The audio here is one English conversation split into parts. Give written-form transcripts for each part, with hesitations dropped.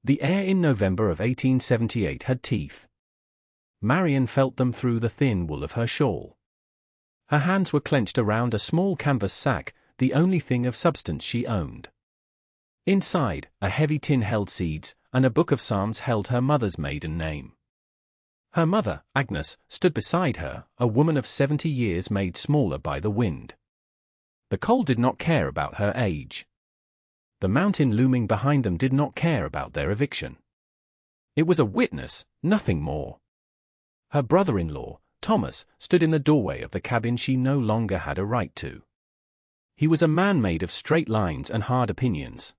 The air in November of 1878 had teeth. Marion felt them through the thin wool of her shawl. Her hands were clenched around a small canvas sack, the only thing of substance she owned. Inside, a heavy tin held seeds, and a book of psalms held her mother's maiden name. Her mother, Agnes, stood beside her, a woman of 70 years made smaller by the wind. The cold did not care about her age. The mountain looming behind them did not care about their eviction. It was a witness, nothing more. Her brother-in-law, Thomas, stood in the doorway of the cabin she no longer had a right to. He was a man made of straight lines and hard opinions.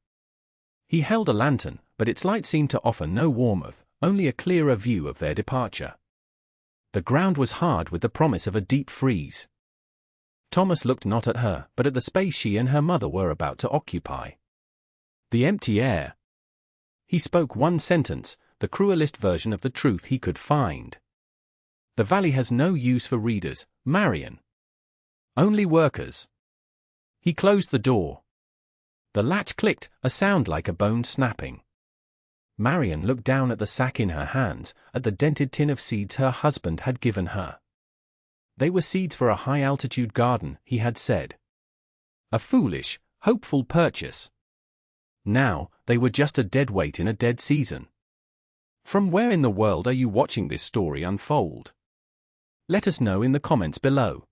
He held a lantern, but its light seemed to offer no warmth, only a clearer view of their departure. The ground was hard with the promise of a deep freeze. Thomas looked not at her, but at the space she and her mother were about to occupy. The empty air. He spoke one sentence, the cruelest version of the truth he could find. The valley has no use for readers, Marion. Only workers. He closed the door. The latch clicked, a sound like a bone snapping. Marion looked down at the sack in her hands, at the dented tin of seeds her husband had given her. They were seeds for a high-altitude garden, he had said. A foolish, hopeful purchase. Now, they were just a dead weight in a dead season. From where in the world are you watching this story unfold? Let us know in the comments below.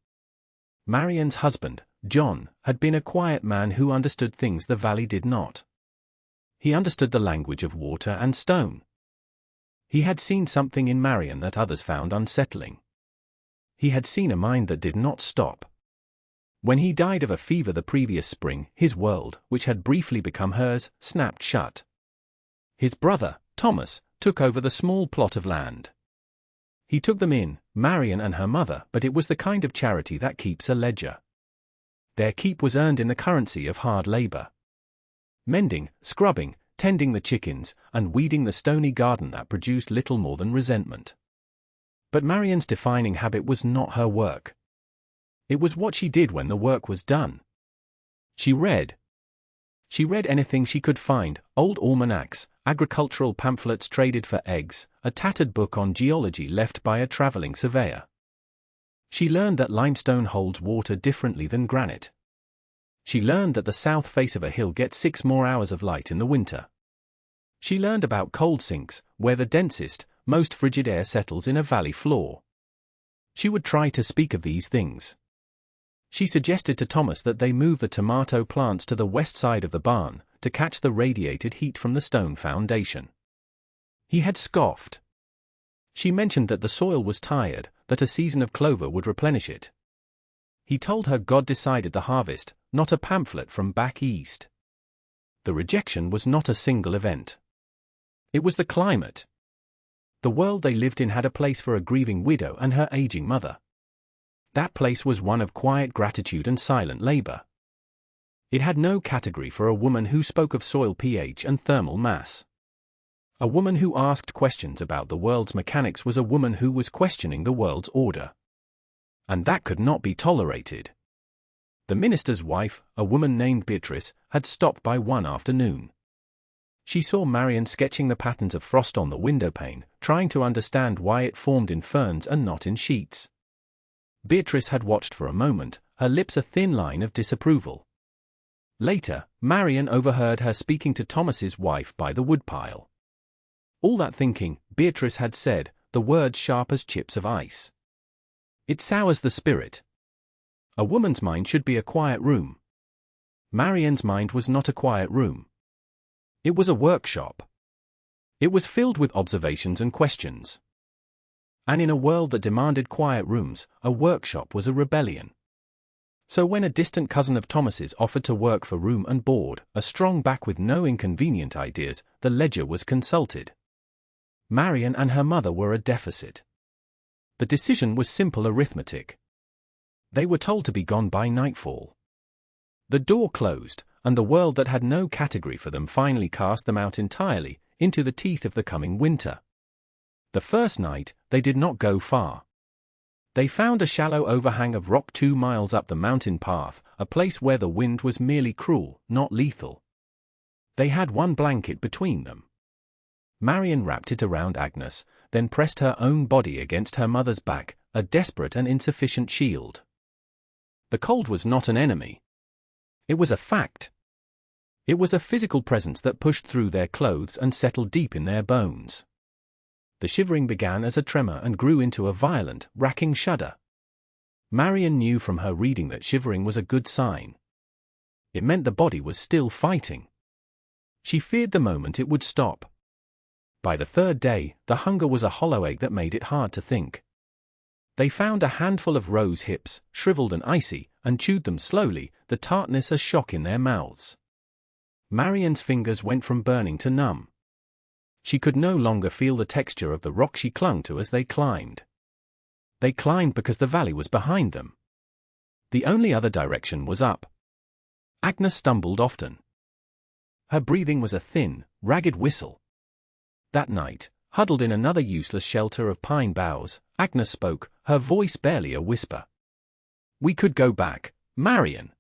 Marion's husband, John, had been a quiet man who understood things the valley did not. He understood the language of water and stone. He had seen something in Marion that others found unsettling. He had seen a mind that did not stop. When he died of a fever the previous spring, his world, which had briefly become hers, snapped shut. His brother, Thomas, took over the small plot of land. He took them in, Marion and her mother, but it was the kind of charity that keeps a ledger. Their keep was earned in the currency of hard labor. Mending, scrubbing, tending the chickens, and weeding the stony garden that produced little more than resentment. But Marion's defining habit was not her work. It was what she did when the work was done. She read. She read anything she could find, old almanacs, agricultural pamphlets traded for eggs, a tattered book on geology left by a traveling surveyor. She learned that limestone holds water differently than granite. She learned that the south face of a hill gets 6 more hours of light in the winter. She learned about cold sinks, where the densest, most frigid air settles in a valley floor. She would try to speak of these things. She suggested to Thomas that they move the tomato plants to the west side of the barn, to catch the radiated heat from the stone foundation. He had scoffed. She mentioned that the soil was tired, that a season of clover would replenish it. He told her God decided the harvest, not a pamphlet from back east. The rejection was not a single event. It was the climate. The world they lived in had a place for a grieving widow and her aging mother. That place was one of quiet gratitude and silent labor. It had no category for a woman who spoke of soil pH and thermal mass. A woman who asked questions about the world's mechanics was a woman who was questioning the world's order. And that could not be tolerated. The minister's wife, a woman named Beatrice, had stopped by one afternoon. She saw Marion sketching the patterns of frost on the windowpane, trying to understand why it formed in ferns and not in sheets. Beatrice had watched for a moment, her lips a thin line of disapproval. Later, Marion overheard her speaking to Thomas's wife by the woodpile. All that thinking, Beatrice had said, the words sharp as chips of ice. It sours the spirit. A woman's mind should be a quiet room. Marion's mind was not a quiet room. It was a workshop. It was filled with observations and questions. And in a world that demanded quiet rooms, a workshop was a rebellion. So when a distant cousin of Thomas's offered to work for room and board, a strong back with no inconvenient ideas, the ledger was consulted. Marion and her mother were a deficit. The decision was simple arithmetic. They were told to be gone by nightfall. The door closed, and the world that had no category for them finally cast them out entirely, into the teeth of the coming winter. The first night, they did not go far. They found a shallow overhang of rock 2 miles up the mountain path, a place where the wind was merely cruel, not lethal. They had one blanket between them. Marion wrapped it around Agnes, then pressed her own body against her mother's back, a desperate and insufficient shield. The cold was not an enemy. It was a fact. It was a physical presence that pushed through their clothes and settled deep in their bones. The shivering began as a tremor and grew into a violent, racking shudder. Marion knew from her reading that shivering was a good sign. It meant the body was still fighting. She feared the moment it would stop. By the third day, the hunger was a hollow ache that made it hard to think. They found a handful of rose hips, shriveled and icy, and chewed them slowly, the tartness a shock in their mouths. Marion's fingers went from burning to numb. She could no longer feel the texture of the rock she clung to as they climbed. They climbed because the valley was behind them. The only other direction was up. Agnes stumbled often. Her breathing was a thin, ragged whistle. That night, huddled in another useless shelter of pine boughs, Agnes spoke, her voice barely a whisper. "We could go back, Marion.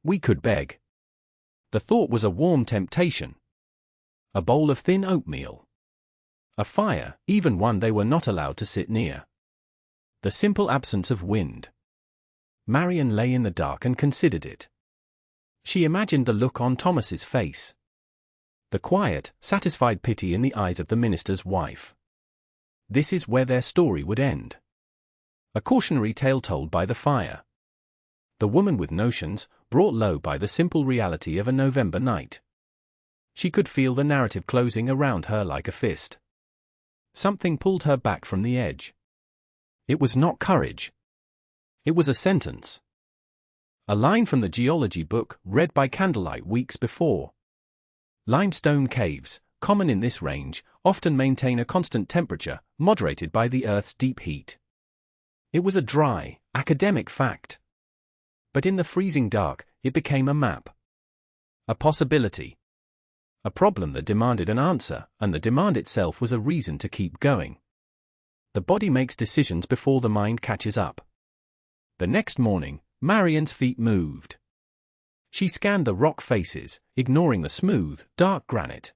We could beg." The thought was a warm temptation. A bowl of thin oatmeal. A fire, even one they were not allowed to sit near. The simple absence of wind. Marion lay in the dark and considered it. She imagined the look on Thomas's face. The quiet, satisfied pity in the eyes of the minister's wife. This is where their story would end. A cautionary tale told by the fire. The woman with notions, brought low by the simple reality of a November night. She could feel the narrative closing around her like a fist. Something pulled her back from the edge. It was not courage. It was a sentence. A line from the geology book read by candlelight weeks before. Limestone caves, common in this range, often maintain a constant temperature, moderated by the Earth's deep heat. It was a dry, academic fact. But in the freezing dark, it became a map. A possibility. A problem that demanded an answer, and the demand itself was a reason to keep going. The body makes decisions before the mind catches up. The next morning, Marion's feet moved. She scanned the rock faces, ignoring the smooth, dark granite.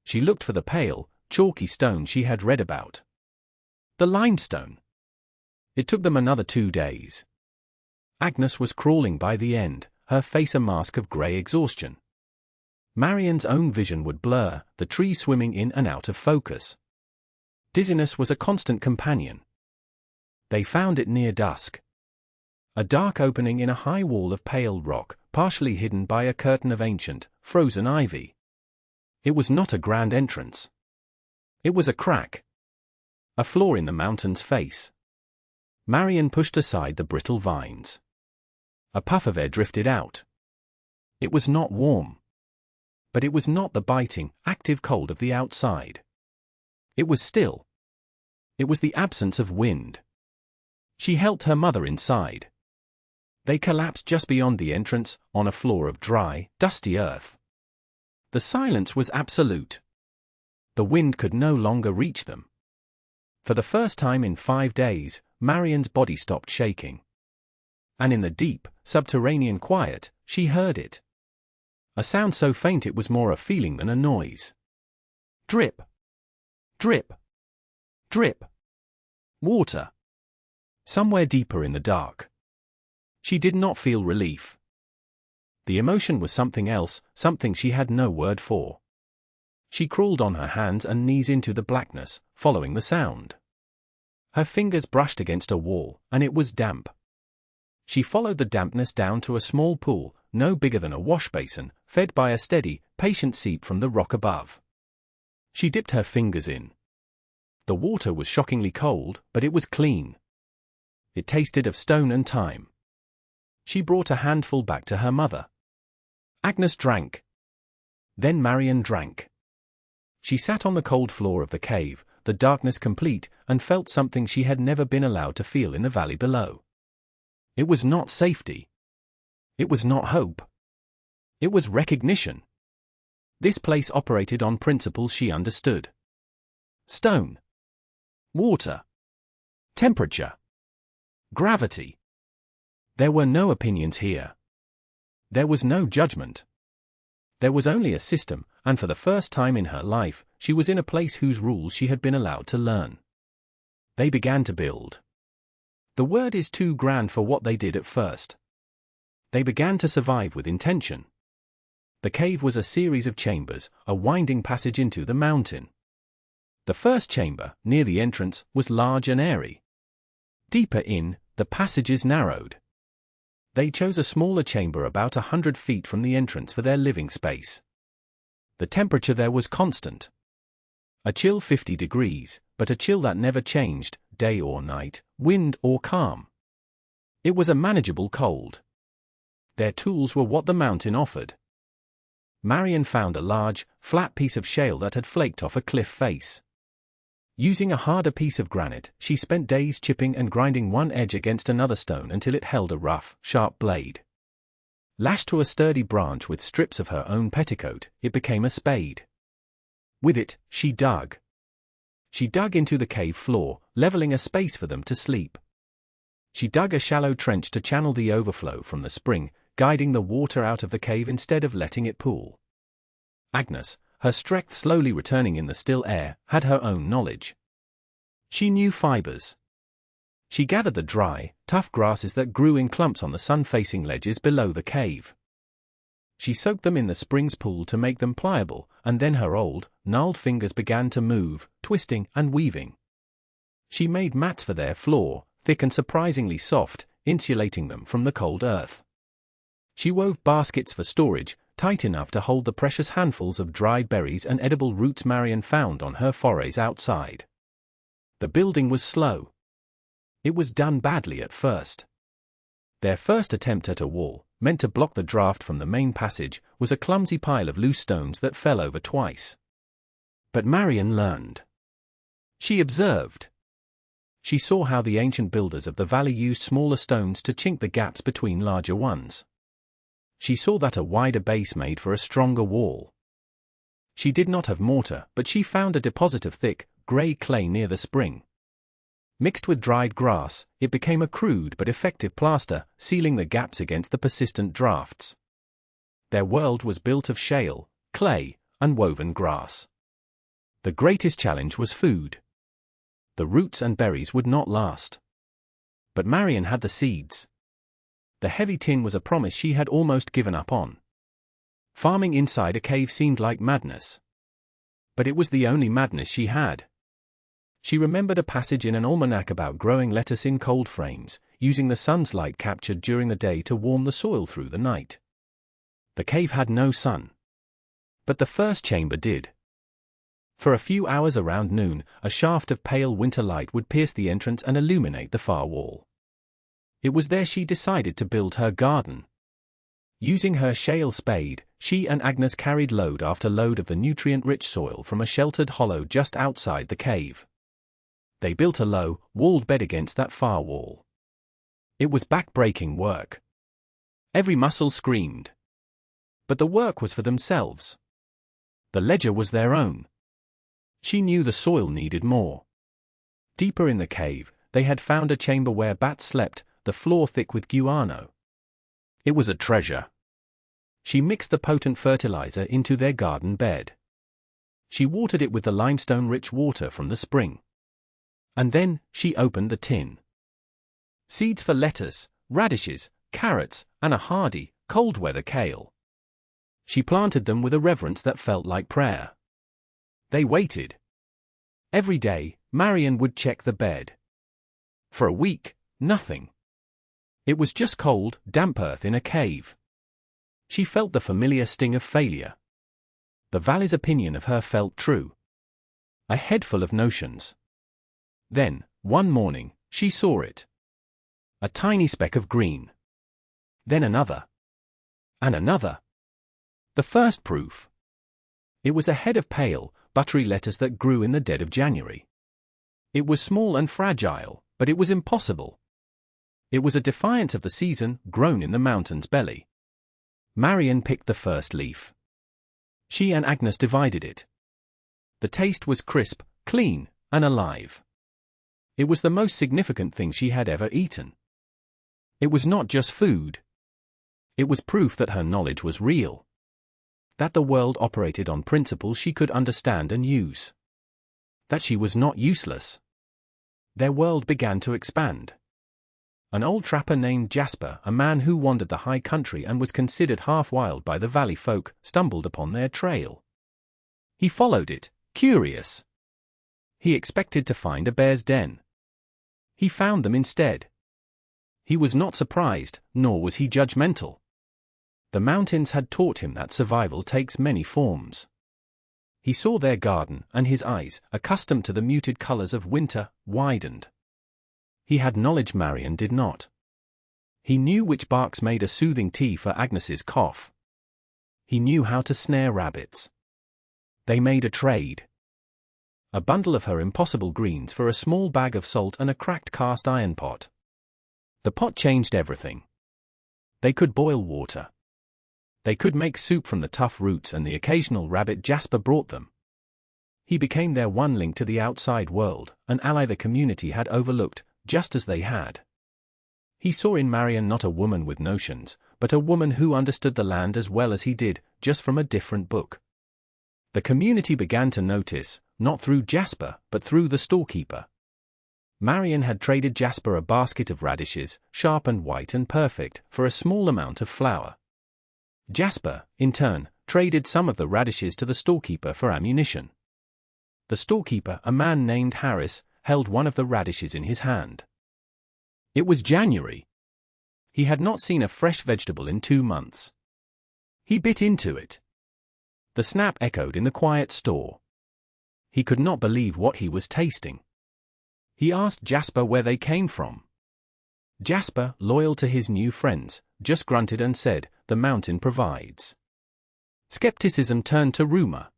She looked for the pale, chalky stone she had read about. The limestone. It took them another 2 days. Agnes was crawling by the end, her face a mask of grey exhaustion. Marion's own vision would blur, the tree swimming in and out of focus. Dizziness was a constant companion. They found it near dusk. A dark opening in a high wall of pale rock, partially hidden by a curtain of ancient, frozen ivy. It was not a grand entrance. It was a crack. A flaw in the mountain's face. Marion pushed aside the brittle vines. A puff of air drifted out. It was not warm. But it was not the biting, active cold of the outside. It was still. It was the absence of wind. She helped her mother inside. They collapsed just beyond the entrance, on a floor of dry, dusty earth. The silence was absolute. The wind could no longer reach them. For the first time in 5 days, Marion's body stopped shaking. And in the deep, subterranean quiet, she heard it. A sound so faint it was more a feeling than a noise. Drip. Drip. Drip. Water. Somewhere deeper in the dark. She did not feel relief. The emotion was something else, something she had no word for. She crawled on her hands and knees into the blackness, following the sound. Her fingers brushed against a wall, and it was damp. She followed the dampness down to a small pool, no bigger than a wash basin, fed by a steady, patient seep from the rock above. She dipped her fingers in. The water was shockingly cold, but it was clean. It tasted of stone and thyme. She brought a handful back to her mother. Agnes drank. Then Marion drank. She sat on the cold floor of the cave, the darkness complete, and felt something she had never been allowed to feel in the valley below. It was not safety. It was not hope. It was recognition. This place operated on principles she understood. Stone. Water. Temperature. Gravity. There were no opinions here. There was no judgment. There was only a system, and for the first time in her life, she was in a place whose rules she had been allowed to learn. They began to build. The word is too grand for what they did at first. They began to survive with intention. The cave was a series of chambers, a winding passage into the mountain. The first chamber, near the entrance, was large and airy. Deeper in, the passages narrowed. They chose a smaller chamber about 100 feet from the entrance for their living space. The temperature there was constant. A chill 50 degrees, but a chill that never changed, day or night, wind or calm. It was a manageable cold. Their tools were what the mountain offered. Marion found a large, flat piece of shale that had flaked off a cliff face. Using a harder piece of granite, she spent days chipping and grinding one edge against another stone until it held a rough, sharp blade. Lashed to a sturdy branch with strips of her own petticoat, it became a spade. With it, she dug. She dug into the cave floor, leveling a space for them to sleep. She dug a shallow trench to channel the overflow from the spring, guiding the water out of the cave instead of letting it pool. Agnes, her strength slowly returning in the still air, had her own knowledge. She knew fibers. She gathered the dry, tough grasses that grew in clumps on the sun-facing ledges below the cave. She soaked them in the spring's pool to make them pliable, and then her old, gnarled fingers began to move, twisting and weaving. She made mats for their floor, thick and surprisingly soft, insulating them from the cold earth. She wove baskets for storage, tight enough to hold the precious handfuls of dried berries and edible roots Marion found on her forays outside. The building was slow. It was done badly at first. Their first attempt at a wall, meant to block the draft from the main passage, was a clumsy pile of loose stones that fell over twice. But Marion learned. She observed. She saw how the ancient builders of the valley used smaller stones to chink the gaps between larger ones. She saw that a wider base made for a stronger wall. She did not have mortar, but she found a deposit of thick, grey clay near the spring. Mixed with dried grass, it became a crude but effective plaster, sealing the gaps against the persistent drafts. Their world was built of shale, clay, and woven grass. The greatest challenge was food. The roots and berries would not last. But Marion had the seeds. The heavy tin was a promise she had almost given up on. Farming inside a cave seemed like madness. But it was the only madness she had. She remembered a passage in an almanac about growing lettuce in cold frames, using the sun's light captured during the day to warm the soil through the night. The cave had no sun. But the first chamber did. For a few hours around noon, a shaft of pale winter light would pierce the entrance and illuminate the far wall. It was there she decided to build her garden. Using her shale spade, she and Agnes carried load after load of the nutrient-rich soil from a sheltered hollow just outside the cave. They built a low, walled bed against that far wall. It was back-breaking work. Every muscle screamed. But the work was for themselves. The ledger was their own. She knew the soil needed more. Deeper in the cave, they had found a chamber where bats slept, the floor thick with guano. It was a treasure. She mixed the potent fertilizer into their garden bed. She watered it with the limestone-rich water from the spring. And then, she opened the tin. Seeds for lettuce, radishes, carrots, and a hardy, cold-weather kale. She planted them with a reverence that felt like prayer. They waited. Every day, Marion would check the bed. For a week, nothing. It was just cold, damp earth in a cave. She felt the familiar sting of failure. The valley's opinion of her felt true. A head full of notions. Then, one morning, she saw it. A tiny speck of green. Then another. And another. The first proof. It was a head of pale, buttery lettuce that grew in the dead of January. It was small and fragile, but it was impossible. It was a defiance of the season, grown in the mountain's belly. Marion picked the first leaf. She and Agnes divided it. The taste was crisp, clean, and alive. It was the most significant thing she had ever eaten. It was not just food. It was proof that her knowledge was real. That the world operated on principles she could understand and use. That she was not useless. Their world began to expand. An old trapper named Jasper, a man who wandered the high country and was considered half-wild by the valley folk, stumbled upon their trail. He followed it, curious. He expected to find a bear's den. He found them instead. He was not surprised, nor was he judgmental. The mountains had taught him that survival takes many forms. He saw their garden, and his eyes, accustomed to the muted colors of winter, widened. He had knowledge Marion did not. He knew which barks made a soothing tea for Agnes's cough. He knew how to snare rabbits. They made a trade. A bundle of her impossible greens for a small bag of salt and a cracked cast iron pot. The pot changed everything. They could boil water. They could make soup from the tough roots and the occasional rabbit Jasper brought them. He became their one link to the outside world, an ally the community had overlooked, just as they had. He saw in Marion not a woman with notions, but a woman who understood the land as well as he did, just from a different book. The community began to notice, not through Jasper, but through the storekeeper. Marion had traded Jasper a basket of radishes, sharp and white and perfect, for a small amount of flour. Jasper, in turn, traded some of the radishes to the storekeeper for ammunition. The storekeeper, a man named Harris, held one of the radishes in his hand. It was January. He had not seen a fresh vegetable in 2 months. He bit into it. The snap echoed in the quiet store. He could not believe what he was tasting. He asked Jasper where they came from. Jasper, loyal to his new friends, just grunted and said, "The mountain provides." Skepticism turned to rumor.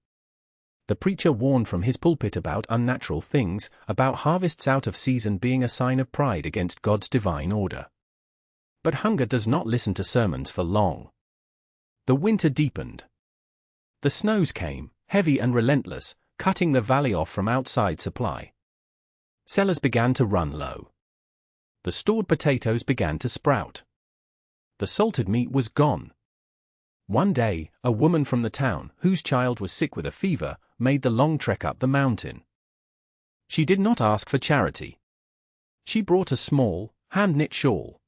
The preacher warned from his pulpit about unnatural things, about harvests out of season being a sign of pride against God's divine order. But hunger does not listen to sermons for long. The winter deepened. The snows came, heavy and relentless, cutting the valley off from outside supply. Cellars began to run low. The stored potatoes began to sprout. The salted meat was gone. One day, a woman from the town, whose child was sick with a fever, made the long trek up the mountain. She did not ask for charity. She brought a small, hand-knit shawl.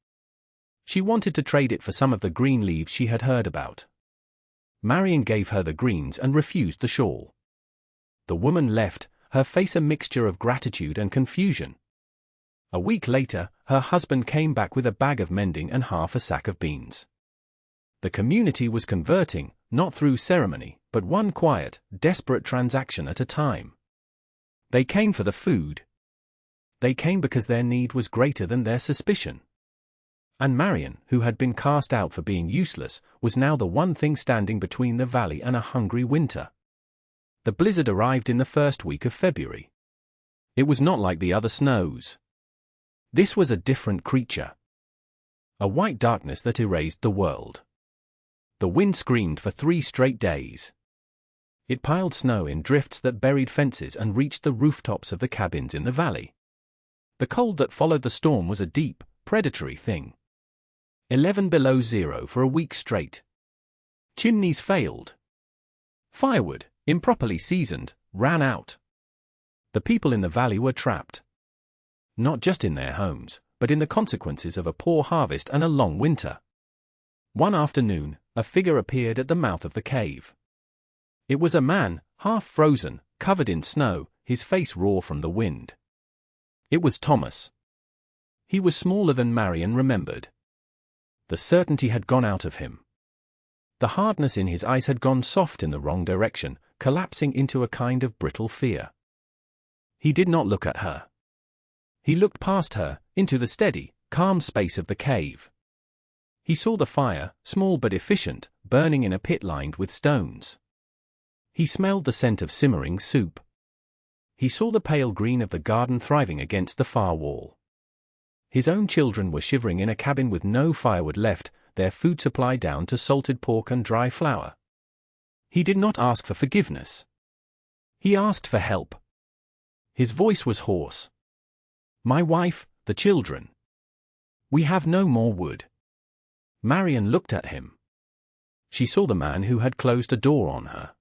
She wanted to trade it for some of the green leaves she had heard about. Marion gave her the greens and refused the shawl. The woman left, her face a mixture of gratitude and confusion. A week later, her husband came back with a bag of mending and half a sack of beans. The community was converting, not through ceremony, but one quiet, desperate transaction at a time. They came for the food. They came because their need was greater than their suspicion. And Marion, who had been cast out for being useless, was now the one thing standing between the valley and a hungry winter. The blizzard arrived in the first week of February. It was not like the other snows. This was a different creature. A white darkness that erased the world. The wind screamed for 3 straight days. It piled snow in drifts that buried fences and reached the rooftops of the cabins in the valley. The cold that followed the storm was a deep, predatory thing. 11 below zero for a week straight. Chimneys failed. Firewood, improperly seasoned, ran out. The people in the valley were trapped. Not just in their homes, but in the consequences of a poor harvest and a long winter. One afternoon, a figure appeared at the mouth of the cave. It was a man, half frozen, covered in snow, his face raw from the wind. It was Thomas. He was smaller than Marion remembered. The certainty had gone out of him. The hardness in his eyes had gone soft in the wrong direction, collapsing into a kind of brittle fear. He did not look at her. He looked past her, into the steady, calm space of the cave. He saw the fire, small but efficient, burning in a pit lined with stones. He smelled the scent of simmering soup. He saw the pale green of the garden thriving against the far wall. His own children were shivering in a cabin with no firewood left, their food supply down to salted pork and dry flour. He did not ask for forgiveness. He asked for help. His voice was hoarse. "My wife, the children. We have no more wood." Marion looked at him. She saw the man who had closed a door on her.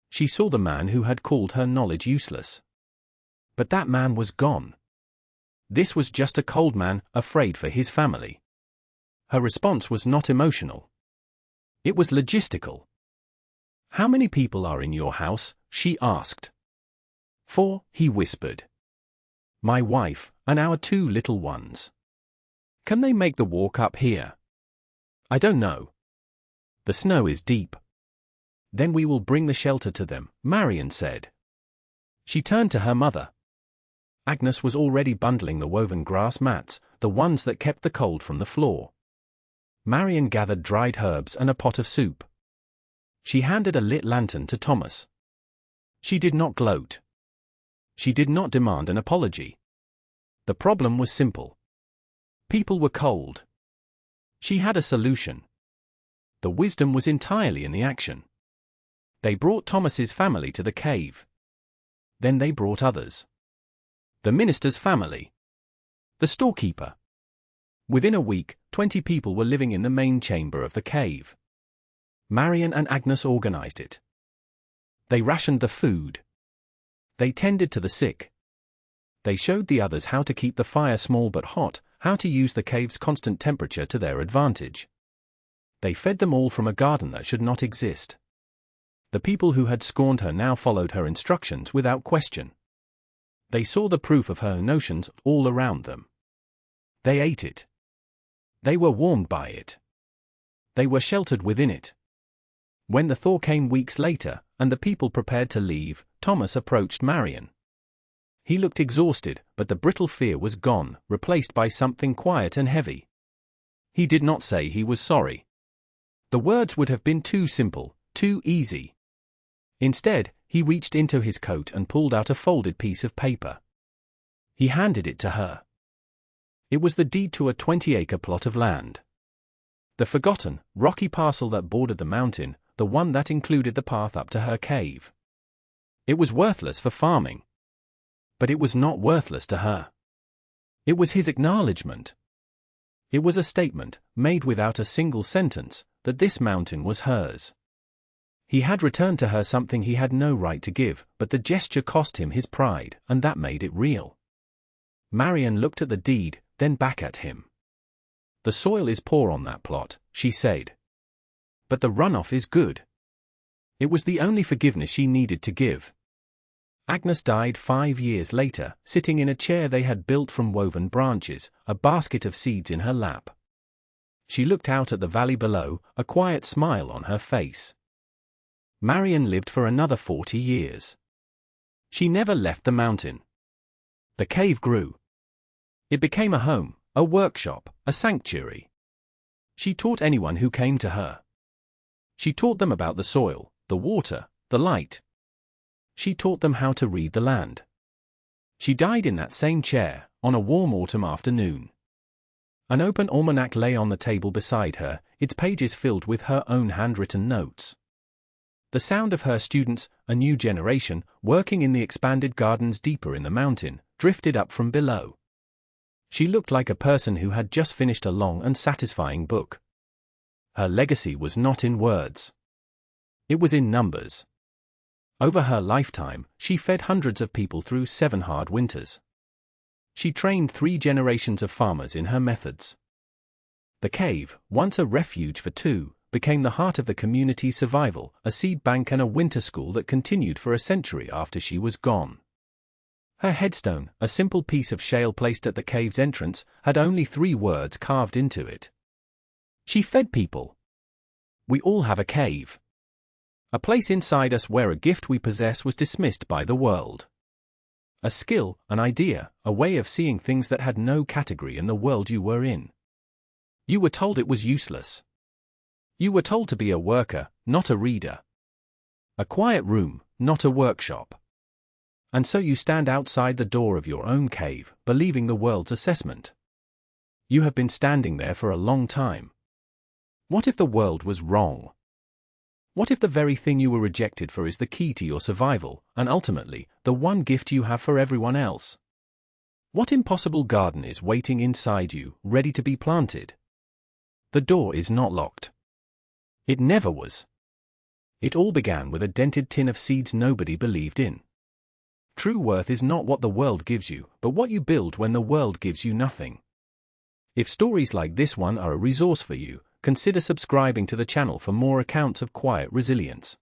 She saw the man who had called her knowledge useless. But that man was gone. This was just a cold man, afraid for his family. Her response was not emotional. It was logistical. "How many people are in your house?" she asked. "4," he whispered. "My wife, and our 2 little ones." "Can they make the walk up here?" "I don't know. The snow is deep." "Then we will bring the shelter to them," Marion said. She turned to her mother. Agnes was already bundling the woven grass mats, the ones that kept the cold from the floor. Marion gathered dried herbs and a pot of soup. She handed a lit lantern to Thomas. She did not gloat. She did not demand an apology. The problem was simple. People were cold. She had a solution. The wisdom was entirely in the action. They brought Thomas's family to the cave. Then they brought others. The minister's family. The storekeeper. Within a week, 20 people were living in the main chamber of the cave. Marion and Agnes organized it. They rationed the food. They tended to the sick. They showed the others how to keep the fire small but hot, how to use the cave's constant temperature to their advantage. They fed them all from a garden that should not exist. The people who had scorned her now followed her instructions without question. They saw the proof of her notions all around them. They ate it. They were warmed by it. They were sheltered within it. When the thaw came weeks later, and the people prepared to leave, Thomas approached Marion. He looked exhausted, but the brittle fear was gone, replaced by something quiet and heavy. He did not say he was sorry. The words would have been too simple, too easy. Instead, he reached into his coat and pulled out a folded piece of paper. He handed it to her. It was the deed to a 20-acre plot of land. The forgotten, rocky parcel that bordered the mountain, the one that included the path up to her cave. It was worthless for farming. But it was not worthless to her. It was his acknowledgement. It was a statement, made without a single sentence, that this mountain was hers. He had returned to her something he had no right to give, but the gesture cost him his pride, and that made it real. Marion looked at the deed, then back at him. "The soil is poor on that plot," she said. "But the runoff is good." It was the only forgiveness she needed to give. Agnes died 5 years later, sitting in a chair they had built from woven branches, a basket of seeds in her lap. She looked out at the valley below, a quiet smile on her face. Marion lived for another 40 years. She never left the mountain. The cave grew. It became a home, a workshop, a sanctuary. She taught anyone who came to her. She taught them about the soil, the water, the light. She taught them how to read the land. She died in that same chair, on a warm autumn afternoon. An open almanac lay on the table beside her, its pages filled with her own handwritten notes. The sound of her students, a new generation, working in the expanded gardens deeper in the mountain, drifted up from below. She looked like a person who had just finished a long and satisfying book. Her legacy was not in words. It was in numbers. Over her lifetime, she fed hundreds of people through 7 hard winters. She trained 3 generations of farmers in her methods. The cave, once a refuge for 2, became the heart of the community's survival, a seed bank and a winter school that continued for a century after she was gone. Her headstone, a simple piece of shale placed at the cave's entrance, had only 3 words carved into it. She fed people. We all have a cave. A place inside us where a gift we possess was dismissed by the world. A skill, an idea, a way of seeing things that had no category in the world you were in. You were told it was useless. You were told to be a worker, not a reader. A quiet room, not a workshop. And so you stand outside the door of your own cave, believing the world's assessment. You have been standing there for a long time. What if the world was wrong? What if the very thing you were rejected for is the key to your survival, and ultimately, the one gift you have for everyone else? What impossible garden is waiting inside you, ready to be planted? The door is not locked. It never was. It all began with a dented tin of seeds nobody believed in. True worth is not what the world gives you, but what you build when the world gives you nothing. If stories like this one are a resource for you, consider subscribing to the channel for more accounts of quiet resilience.